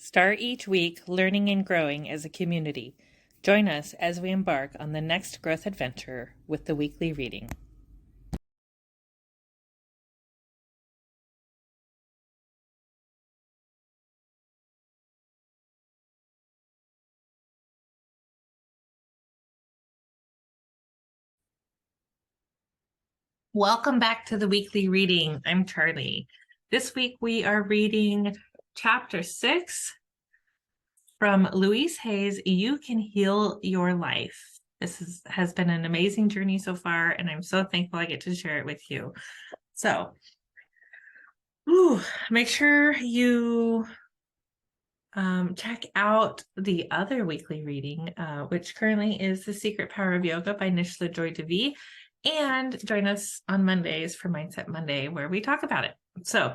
Start each week learning and growing as a community. Join us as we embark on the next growth adventure with the weekly reading. Welcome back to the weekly reading. I'm Charlie. This week we are reading chapter 6 from Louise Hay's You Can Heal Your Life. This has been an amazing journey so far, and I'm so thankful I get to share it with you. So, make sure you check out the other weekly reading, which currently is The Secret Power of Yoga by Nischala Devi. And join us on Mondays for Mindset Monday, where we talk about it. So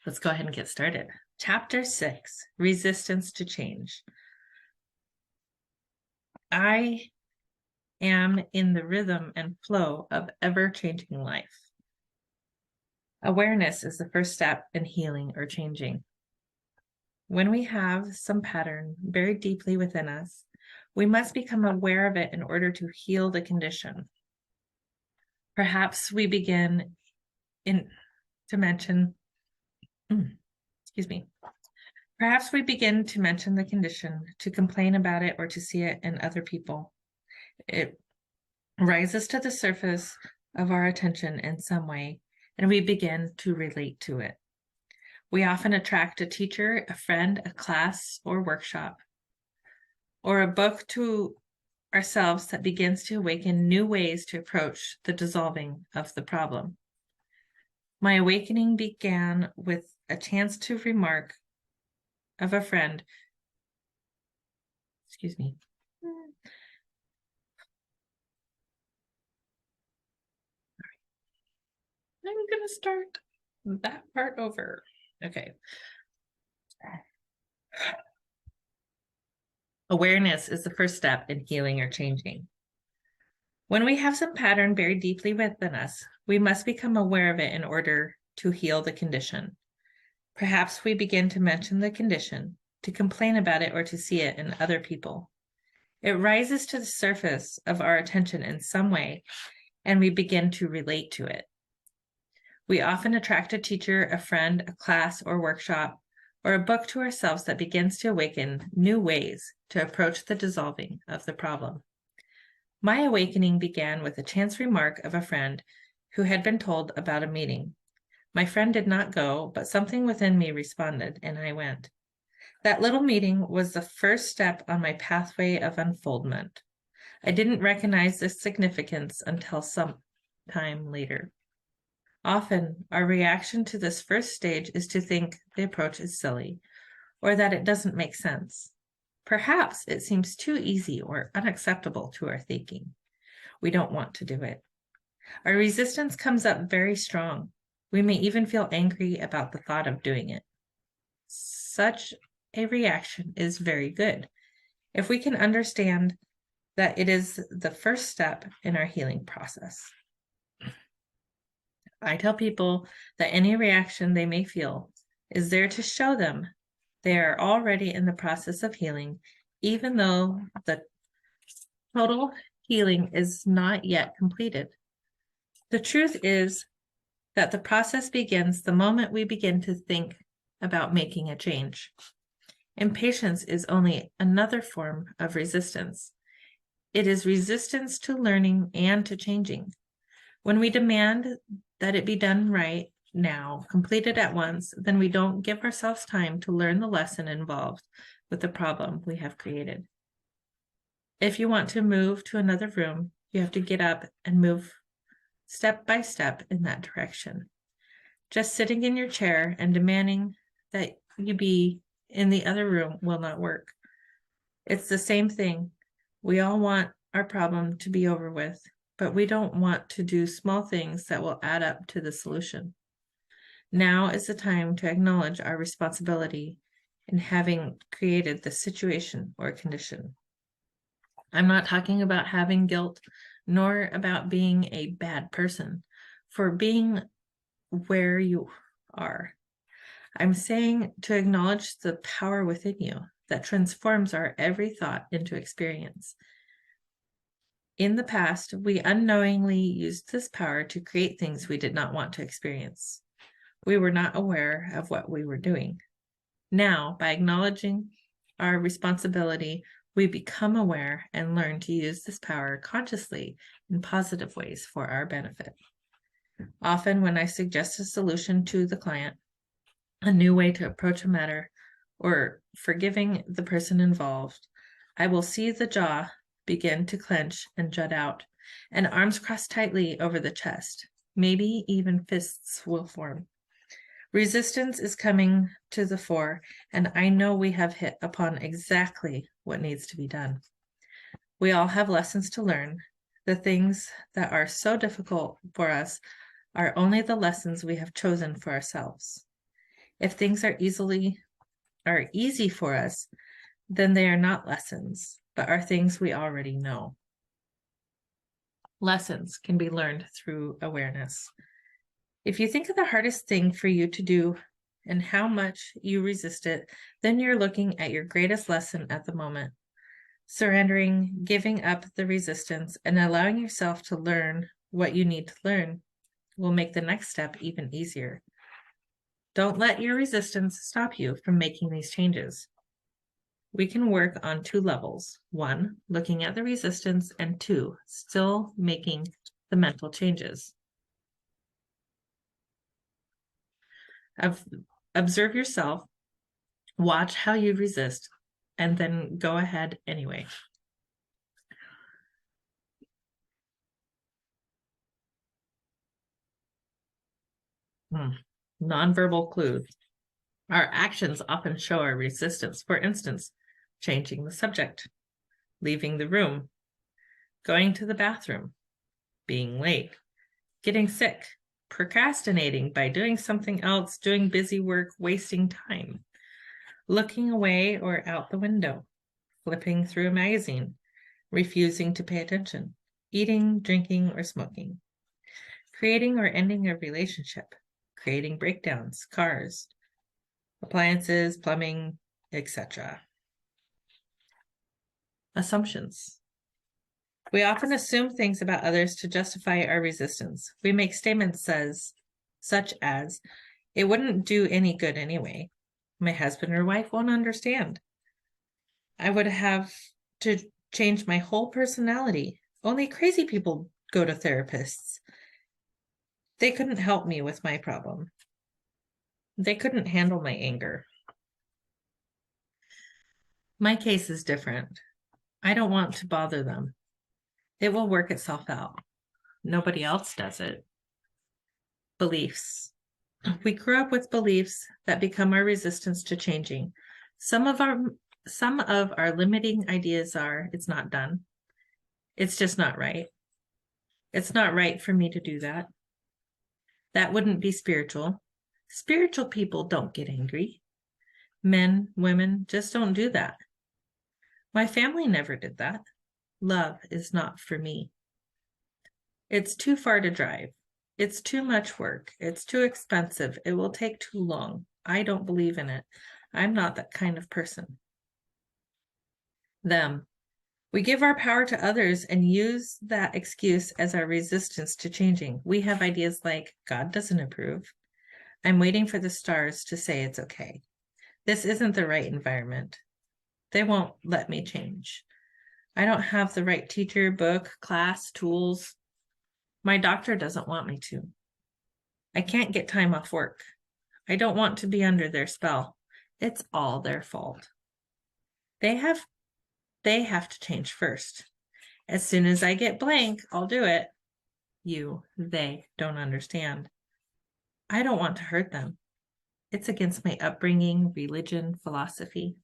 let's go ahead and get started. Chapter 6, Resistance to Change. I am in the rhythm and flow of ever-changing life. Awareness is the first step in healing or changing. When we have some pattern buried deeply within us, we must become aware of it in order to heal the condition. Perhaps we begin to mention the condition, to complain about it, or to see it in other people. It rises to the surface of our attention in some way, and we begin to relate to it. We often attract a teacher, a friend, a class or workshop, or a book to ourselves that begins to awaken new ways to approach the dissolving of the problem. My awakening began with a chance to remark of a friend. I'm going to start that part over. Okay. Awareness is the first step in healing or changing. When we have some pattern buried deeply within us, we must become aware of it in order to heal the condition. Perhaps we begin to mention the condition, to complain about it, or to see it in other people. It rises to the surface of our attention in some way, and we begin to relate to it. We often attract a teacher, a friend, a class or workshop, or a book to ourselves that begins to awaken new ways to approach the dissolving of the problem. My awakening began with a chance remark of a friend who had been told about a meeting. My friend did not go, but something within me responded, and I went. That little meeting was the first step on my pathway of unfoldment. I didn't recognize the significance until some time later. Often, our reaction to this first stage is to think the approach is silly, or that it doesn't make sense. Perhaps it seems too easy or unacceptable to our thinking. We don't want to do it. Our resistance comes up very strong. We may even feel angry about the thought of doing it. Such a reaction is very good if we can understand that it is the first step in our healing process. I tell people that any reaction they may feel is there to show them they are already in the process of healing, even though the total healing is not yet completed. The truth is that the process begins the moment we begin to think about making a change. Impatience is only another form of resistance. It is resistance to learning and to changing. When we demand that it be done right now, completed at once, then we don't give ourselves time to learn the lesson involved with the problem we have created. If you want to move to another room, you have to get up and move step by step in that direction. Just sitting in your chair and demanding that you be in the other room will not work. It's the same thing. We all want our problem to be over with, but we don't want to do small things that will add up to the solution. Now is the time to acknowledge our responsibility in having created the situation or condition. I'm not talking about having guilt, nor about being a bad person for being where you are. I'm saying to acknowledge the power within you that transforms our every thought into experience. In the past, we unknowingly used this power to create things we did not want to experience. We were not aware of what we were doing. Now, by acknowledging our responsibility, we become aware and learn to use this power consciously in positive ways for our benefit. Often, when I suggest a solution to the client, a new way to approach a matter, or forgiving the person involved, I will see the jaw begin to clench and jut out, and arms cross tightly over the chest. Maybe even fists will form. Resistance is coming to the fore, and I know we have hit upon exactly what needs to be done. We all have lessons to learn. The things that are so difficult for us are only the lessons we have chosen for ourselves. If things are easy for us, then they are not lessons, but are things we already know. Lessons can be learned through awareness. If you think of the hardest thing for you to do and how much you resist it, then you're looking at your greatest lesson at the moment. Surrendering, giving up the resistance, and allowing yourself to learn what you need to learn will make the next step even easier. Don't let your resistance stop you from making these changes. We can work on two levels. 1, looking at the resistance, and 2, still making the mental changes. Observe yourself, watch how you resist, and then go ahead anyway. Nonverbal clues. Our actions often show our resistance. For instance, changing the subject, leaving the room, going to the bathroom, being late, getting sick, procrastinating by doing something else, doing busy work, wasting time, looking away or out the window, flipping through a magazine, refusing to pay attention, eating, drinking, or smoking, creating or ending a relationship, creating breakdowns, cars, appliances, plumbing, etc. Assumptions. We often assume things about others to justify our resistance. We make statements such as, it wouldn't do any good anyway. My husband or wife won't understand. I would have to change my whole personality. Only crazy people go to therapists. They couldn't help me with my problem. They couldn't handle my anger. My case is different. I don't want to bother them. It will work itself out. Nobody else does it. Beliefs. We grew up with beliefs that become our resistance to changing. Some of our limiting ideas are, it's not done. It's just not right. It's not right for me to do that. That wouldn't be spiritual. Spiritual people don't get angry. Men, women just don't do that. My family never did that. Love is not for me. It's too far to drive. It's too much work. It's too expensive. It will take too long. I don't believe in it. I'm not that kind of person. Them. We give our power to others and use that excuse as our resistance to changing. We have ideas like, God doesn't approve. I'm waiting for the stars to say it's okay. This isn't the right environment. They won't let me change. I don't have the right teacher, book, class, tools. My doctor doesn't want me to. I can't get time off work. I don't want to be under their spell. It's all their fault. They have to change first. As soon as I get blank, I'll do it. They don't understand. I don't want to hurt them. It's against my upbringing, religion, philosophy.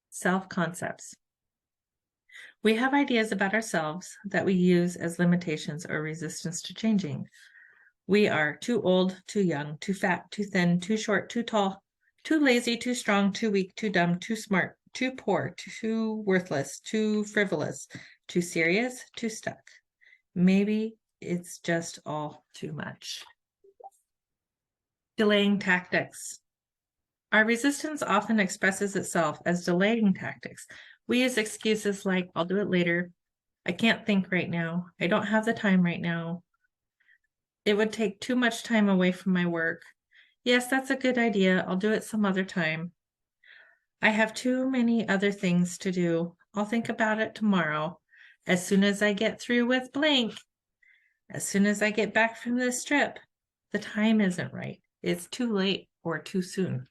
Self-concepts. We have ideas about ourselves that we use as limitations or resistance to changing. We are too old, too young, too fat, too thin, too short, too tall, too lazy, too strong, too weak, too dumb, too smart, too poor, too worthless, too frivolous, too serious, too stuck. Maybe it's just all too much. Delaying tactics. Our resistance often expresses itself as delaying tactics. We use excuses like, I'll do it later. I can't think right now. I don't have the time right now. It would take too much time away from my work. Yes, that's a good idea. I'll do it some other time. I have too many other things to do. I'll think about it tomorrow. As soon as I get through with blank, as soon as I get back from this trip, the time isn't right. It's too late or too soon.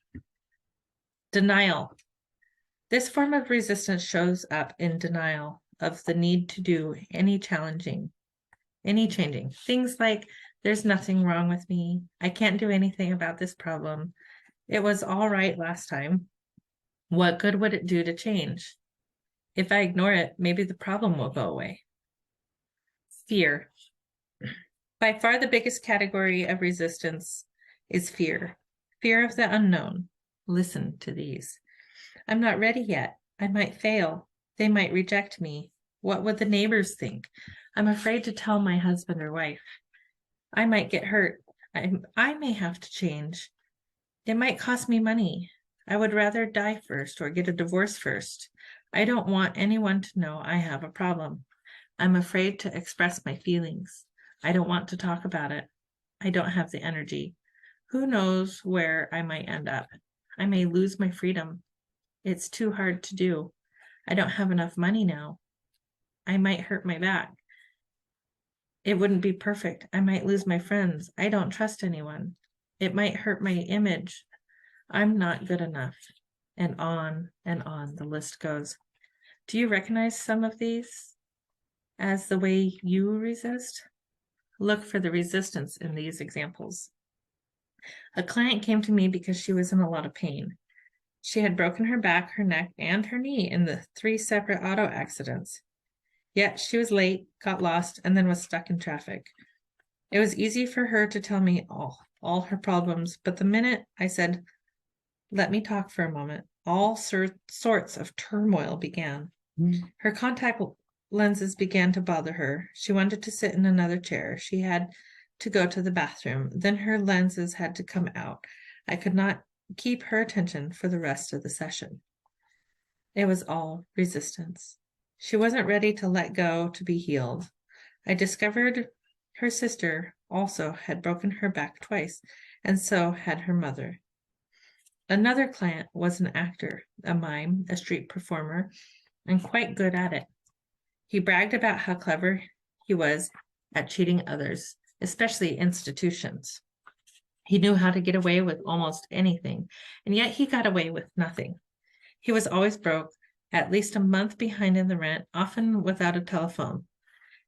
Denial. This form of resistance shows up in denial of the need to do any changing. Things like, there's nothing wrong with me. I can't do anything about this problem. It was all right last time. What good would it do to change? If I ignore it, maybe the problem will go away. Fear. By far the biggest category of resistance is fear. Fear of the unknown. Listen to these. I'm not ready yet. I might fail. They might reject me. What would the neighbors think? I'm afraid to tell my husband or wife. I might get hurt. I may have to change. It might cost me money. I would rather die first or get a divorce first. I don't want anyone to know I have a problem. I'm afraid to express my feelings. I don't want to talk about it. I don't have the energy. Who knows where I might end up? I may lose my freedom. It's too hard to do. I don't have enough money now. I might hurt my back. It wouldn't be perfect. I might lose my friends. I don't trust anyone. It might hurt my image. I'm not good enough. And on the list goes. Do you recognize some of these as the way you resist? Look for the resistance in these examples. A client came to me because she was in a lot of pain. She had broken her back, her neck, and her knee in the 3 separate auto accidents. Yet she was late, got lost, and then was stuck in traffic. It was easy for her to tell me all her problems, but the minute I said, let me talk for a moment, all sorts of turmoil began. Her contact lenses began to bother her. She wanted to sit in another chair. She had to go to the bathroom. Then her lenses had to come out. I could not keep her attention for the rest of the session. It was all resistance. She wasn't ready to let go to be healed. I discovered her sister also had broken her back twice, and so had her mother. Another client was an actor, a mime, a street performer, and quite good at it. He bragged about how clever he was at cheating others, especially institutions. He knew how to get away with almost anything, and yet he got away with nothing. He was always broke, at least a month behind in the rent, often without a telephone.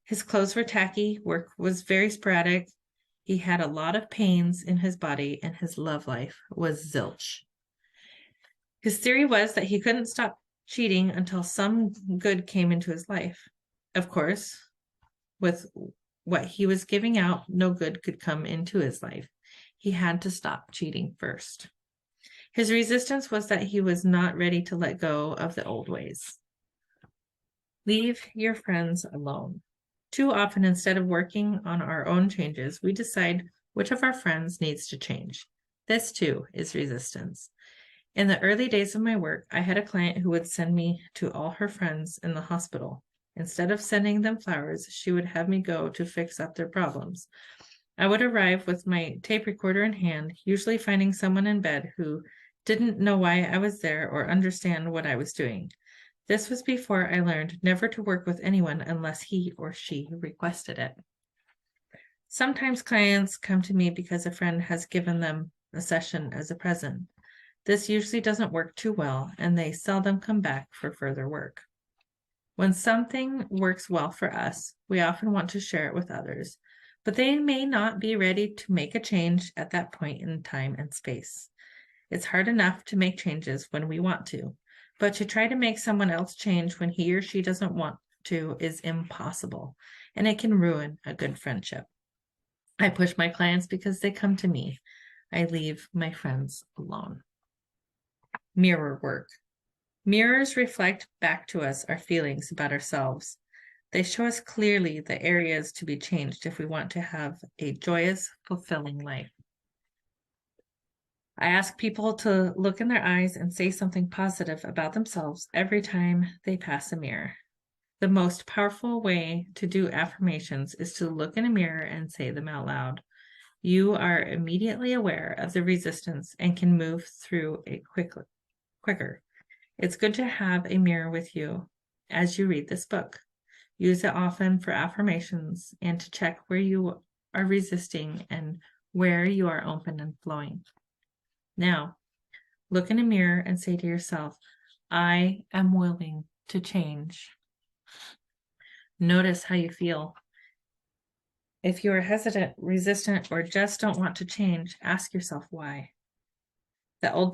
His clothes were tacky, work was very sporadic. He had a lot of pains in his body, and his love life was zilch. His theory was that he couldn't stop cheating until some good came into his life. Of course, with what he was giving out, no good could come into his life. He had to stop cheating first. His resistance was that he was not ready to let go of the old ways. Leave your friends alone. Too often, instead of working on our own changes, we decide which of our friends needs to change. This, too, is resistance. In the early days of my work, I had a client who would send me to all her friends in the hospital. Instead of sending them flowers, she would have me go to fix up their problems. I would arrive with my tape recorder in hand, usually finding someone in bed who didn't know why I was there or understand what I was doing. This was before I learned never to work with anyone unless he or she requested it. Sometimes clients come to me because a friend has given them a session as a present. This usually doesn't work too well, and they seldom come back for further work. When something works well for us, we often want to share it with others, but they may not be ready to make a change at that point in time and space. It's hard enough to make changes when we want to, but to try to make someone else change when he or she doesn't want to is impossible, and it can ruin a good friendship. I push my clients because they come to me. I leave my friends alone. Mirror work. Mirrors reflect back to us our feelings about ourselves. They show us clearly the areas to be changed if we want to have a joyous, fulfilling life. I ask people to look in their eyes and say something positive about themselves every time they pass a mirror. The most powerful way to do affirmations is to look in a mirror and say them out loud. You are immediately aware of the resistance and can move through it quicker. It's good to have a mirror with you as you read this book. Use it often for affirmations and to check where you are resisting and where you are open and flowing. Now, look in a mirror and say to yourself, I am willing to change. Notice how you feel. If you are hesitant, resistant, or just don't want to change, ask yourself why. What old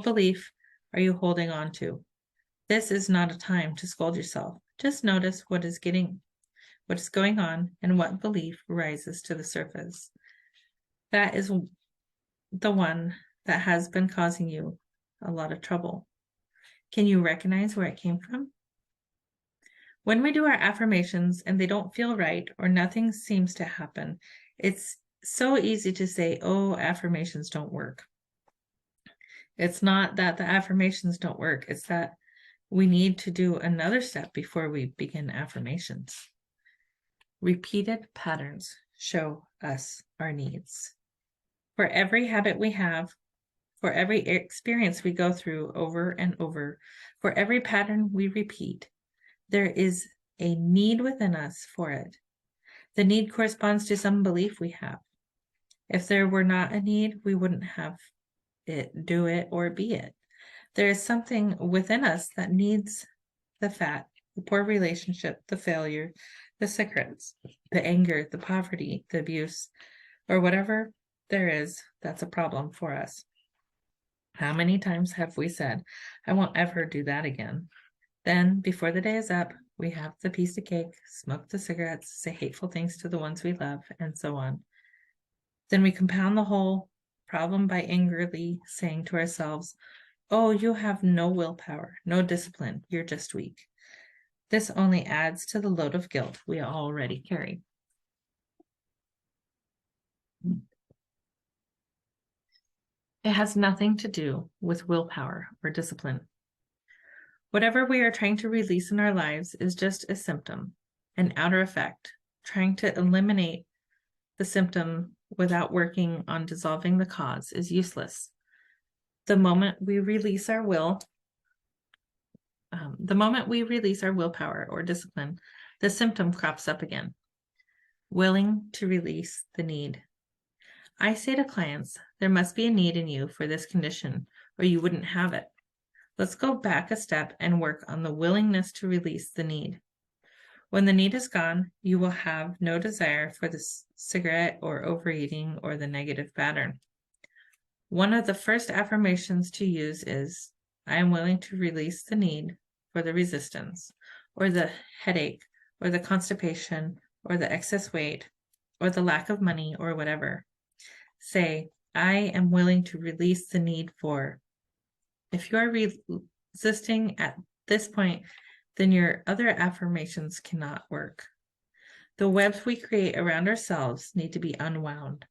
belief are you holding on to? This is not a time to scold yourself. Just notice what is going on and what belief rises to the surface. That is the one that has been causing you a lot of trouble. Can you recognize where it came from? When we do our affirmations and they don't feel right or nothing seems to happen, it's so easy to say, oh, affirmations don't work. It's not that the affirmations don't work. It's that we need to do another step before we begin affirmations. Repeated patterns show us our needs. For every habit we have, for every experience we go through over and over, for every pattern we repeat, there is a need within us for it. The need corresponds to some belief we have. If there were not a need, we wouldn't have it, do it, or be it. There is something within us that needs the fat, the poor relationship, the failure, the cigarettes, the anger, the poverty, the abuse, or whatever there is that's a problem for us. How many times have we said, I won't ever do that again? Then, before the day is up, we have the piece of cake, smoke the cigarettes, say hateful things to the ones we love, and so on. Then we compound the whole problem by angrily saying to ourselves, oh, you have no willpower, no discipline, you're just weak. This only adds to the load of guilt we already carry. It has nothing to do with willpower or discipline. Whatever we are trying to release in our lives is just a symptom, an outer effect. Trying to eliminate the symptom without working on dissolving the cause is useless. The moment we release our willpower or discipline, the symptom crops up again. Willing to release the need. I say to clients, there must be a need in you for this condition, or you wouldn't have it. Let's go back a step and work on the willingness to release the need. When the need is gone, you will have no desire for the cigarette or overeating or the negative pattern. One of the first affirmations to use is, I am willing to release the need for the resistance, or the headache, or the constipation, or the excess weight, or the lack of money, or whatever. Say, I am willing to release the need for. If you are resisting at this point, then your other affirmations cannot work. The webs we create around ourselves need to be unwound.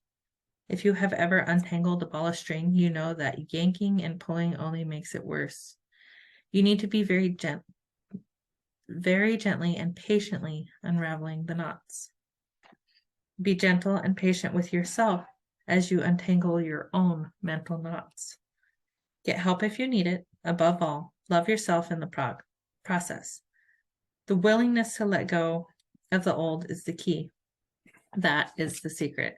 If you have ever untangled a ball of string, you know that yanking and pulling only makes it worse. You need to be very gently and patiently unraveling the knots. Be gentle and patient with yourself as you untangle your own mental knots. Get help if you need it. Above all, love yourself in the process. The willingness to let go of the old is the key. That is the secret.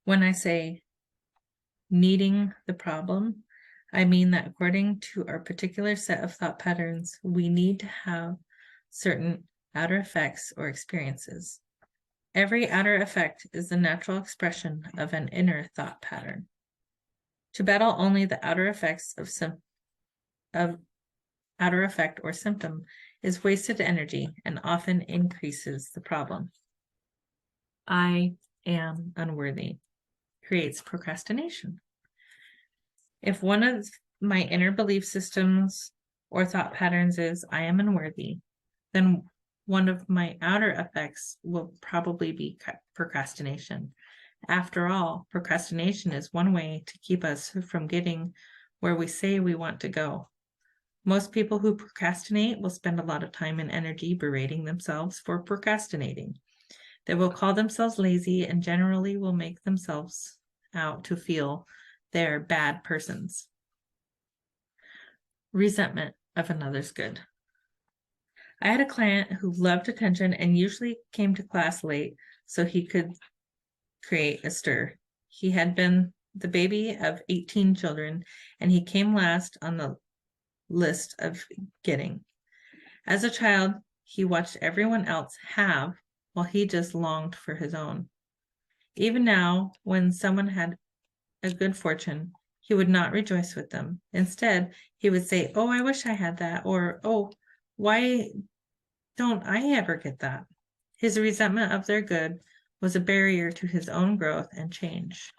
When I say needing the problem, I mean that according to our particular set of thought patterns, we need to have certain outer effects or experiences. Every outer effect is the natural expression of an inner thought pattern. To battle only the outer effects of outer effect or symptom is wasted energy and often increases the problem. I am unworthy creates procrastination. If one of my inner belief systems or thought patterns is I am unworthy, then one of my outer effects will probably be procrastination. After all, procrastination is one way to keep us from getting where we say we want to go. Most people who procrastinate will spend a lot of time and energy berating themselves for procrastinating. They will call themselves lazy and generally will make themselves out to feel they're bad persons. Resentment of another's good. I had a client who loved attention and usually came to class late so he could create a stir. He had been the baby of 18 children and he came last on the list of getting. As a child, he watched everyone else have while he just longed for his own. Even now, when someone had a good fortune, he would not rejoice with them. Instead, he would say, "Oh, I wish I had that," or, "Oh, why don't I ever get that?" His resentment of their good was a barrier to his own growth and change.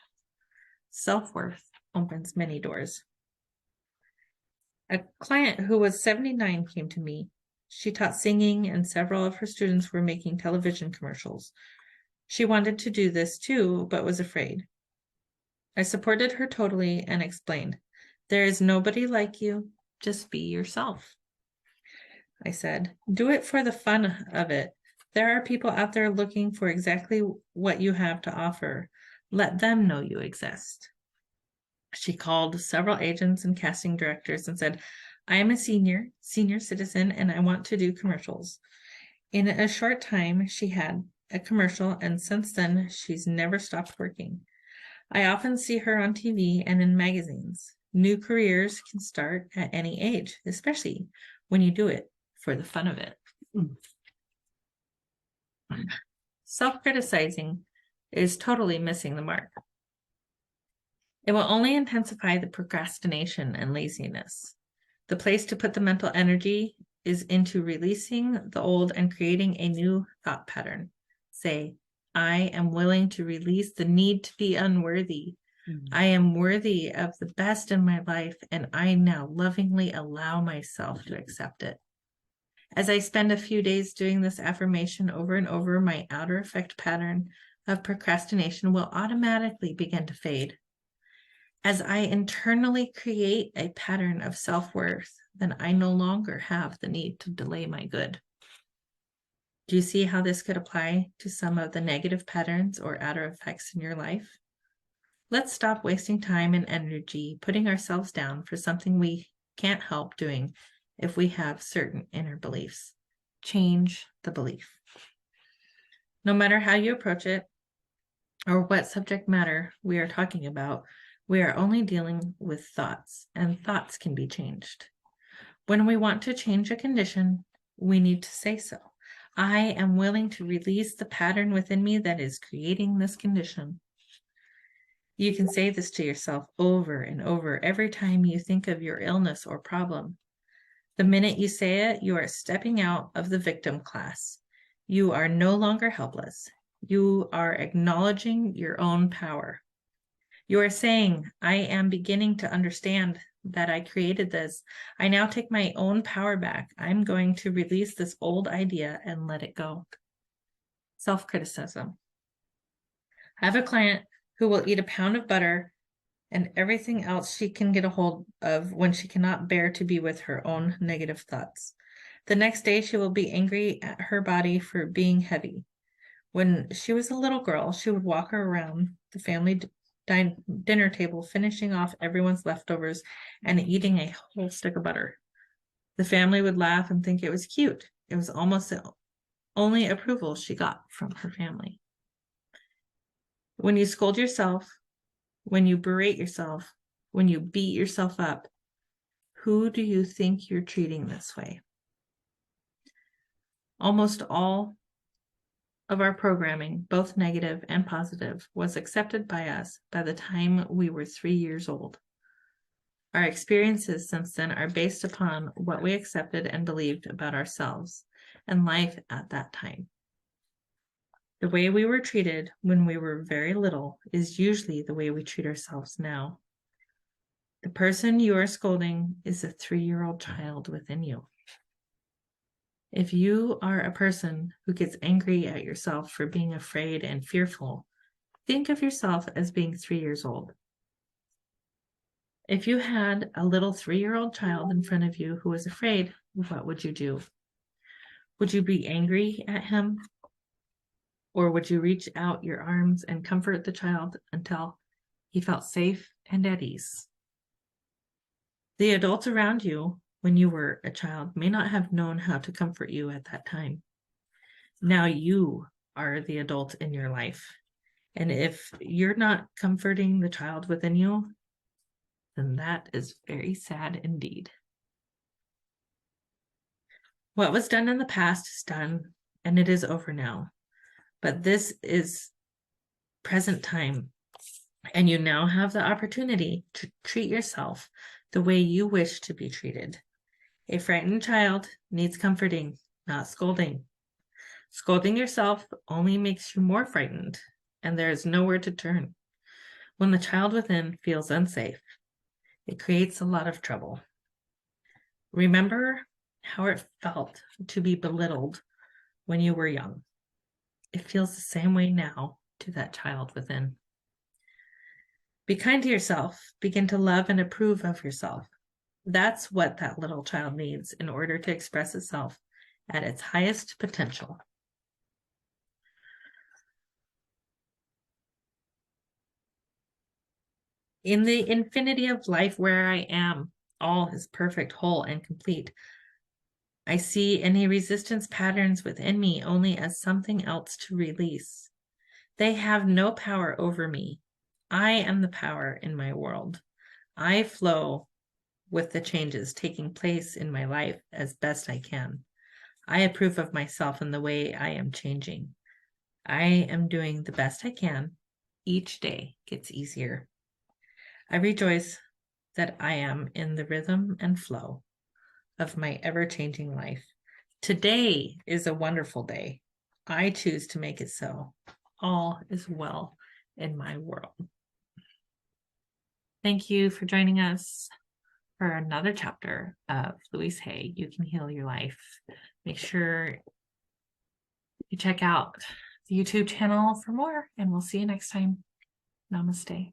Self-worth opens many doors. A client who was 79 came to me. She taught singing, and several of her students were making television commercials. She wanted to do this too, but was afraid. I supported her totally and explained, "There is nobody like you. Just be yourself." I said, "Do it for the fun of it. There are people out there looking for exactly what you have to offer. Let them know you exist." She called several agents and casting directors and said, "I am a senior citizen, and I want to do commercials." In a short time, she had a commercial, and since then, she's never stopped working. I often see her on TV and in magazines. New careers can start at any age, especially when you do it for the fun of it. Self-criticizing is totally missing the mark. It will only intensify the procrastination and laziness. The place to put the mental energy is into releasing the old and creating a new thought pattern. Say, "I am willing to release the need to be unworthy. I am worthy of the best in my life, and I now lovingly allow myself to accept it." As I spend a few days doing this affirmation over and over, my outer effect pattern of procrastination will automatically begin to fade. As I internally create a pattern of self-worth, then I no longer have the need to delay my good. Do you see how this could apply to some of the negative patterns or outer effects in your life? Let's stop wasting time and energy putting ourselves down for something we can't help doing if we have certain inner beliefs. Change the belief. No matter how you approach it or what subject matter we are talking about, we are only dealing with thoughts, and thoughts can be changed. When we want to change a condition, we need to say so. "I am willing to release the pattern within me that is creating this condition." You can say this to yourself over and over every time you think of your illness or problem. The minute you say it, you are stepping out of the victim class. You are no longer helpless. You are acknowledging your own power. You are saying, "I am beginning to understand that I created this. I now take my own power back. I'm going to release this old idea and let it go." Self-criticism. I have a client who will eat a pound of butter and everything else she can get a hold of when she cannot bear to be with her own negative thoughts. The next day, she will be angry at her body for being heavy. When she was a little girl, she would walk around the family dinner table, finishing off everyone's leftovers and eating a whole stick of butter. The family would laugh and think it was cute. It was almost the only approval she got from her family. When you scold yourself, when you berate yourself, when you beat yourself up, who do you think you're treating this way? Almost all of our programming, both negative and positive, was accepted by us by the time we were 3 years old. Our experiences since then are based upon what we accepted and believed about ourselves and life at that time. The way we were treated when we were very little is usually the way we treat ourselves now. The person you are scolding is a 3-year-old child within you. If you are a person who gets angry at yourself for being afraid and fearful, Think of yourself as being 3 years old. If you had a little 3-year-old child in front of you who was afraid, what would you do? Would you be angry at him? Or would you reach out your arms and comfort the child until he felt safe and at ease? The adults around you when you were a child may not have known how to comfort you at that time. Now you are the adult in your life. And if you're not comforting the child within you, then that is very sad indeed. What was done in the past is done, and it is over now. But this is present time, and you now have the opportunity to treat yourself the way you wish to be treated. A frightened child needs comforting, not scolding. Scolding yourself only makes you more frightened, and there is nowhere to turn. When the child within feels unsafe, it creates a lot of trouble. Remember how it felt to be belittled when you were young. It feels the same way now to that child within. Be kind to yourself. Begin to love and approve of yourself. That's what that little child needs in order to express itself at its highest potential. In the infinity of life where I am, all is perfect, whole, and complete. I see any resistance patterns within me only as something else to release. They have no power over me. I am the power in my world. I flow with the changes taking place in my life as best I can. I approve of myself in the way I am changing. I am doing the best I can. Each day gets easier. I rejoice that I am in the rhythm and flow of my ever-changing life. Today is a wonderful day. I choose to make it so. All is well in my world. Thank you for joining us for another chapter of Louise Hay, You Can Heal Your Life. Make sure you check out the YouTube channel for more, and we'll see you next time. Namaste.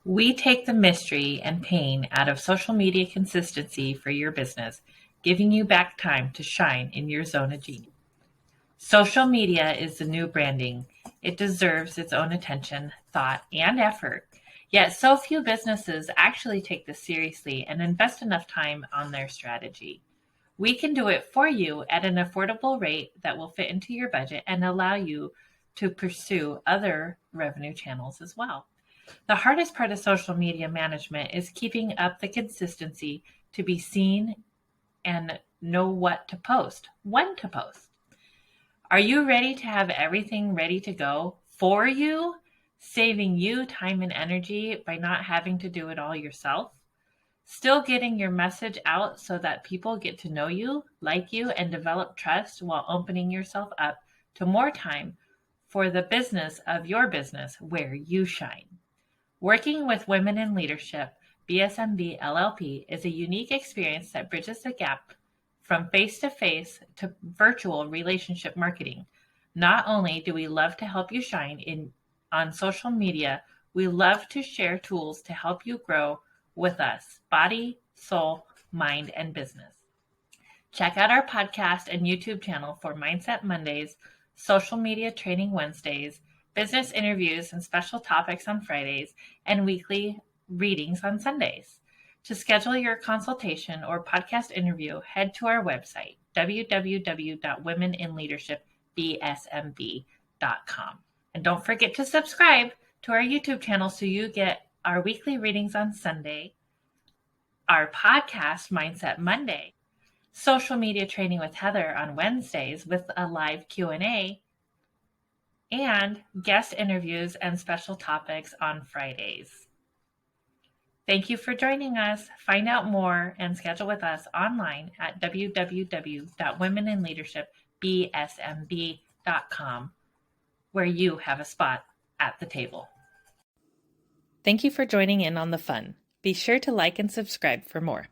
We take the mystery and pain out of social media consistency for your business, giving you back time to shine in your zone of genius. Social media is the new branding. It deserves its own attention, thought, and effort. Yet so few businesses actually take this seriously and invest enough time on their strategy. We can do it for you at an affordable rate that will fit into your budget and allow you to pursue other revenue channels as well. The hardest part of social media management is keeping up the consistency to be seen and know what to post, when to post. Are you ready to have everything ready to go for you, saving you time and energy by not having to do it all yourself? Still getting your message out so that people get to know you, like you, and develop trust while opening yourself up to more time for the business of your business where you shine. Working with women in leadership, BSMB LLP is a unique experience that bridges the gap from face-to-face to virtual relationship marketing. Not only do we love to help you shine on social media, we love to share tools to help you grow with us, body, soul, mind, and business. Check out our podcast and YouTube channel for Mindset Mondays, Social Media Training Wednesdays, business interviews and special topics on Fridays, and weekly readings on Sundays. To schedule your consultation or podcast interview, head to our website, www.womeninleadershipbsmb.com. And don't forget to subscribe to our YouTube channel so you get our weekly readings on Sunday, our podcast, Mindset Monday, Social Media Training with Heather on Wednesdays with a live Q&A, and guest interviews and special topics on Fridays. Thank you for joining us. Find out more and schedule with us online at www.womeninleadershipbsmb.com, where you have a spot at the table. Thank you for joining in on the fun. Be sure to like and subscribe for more.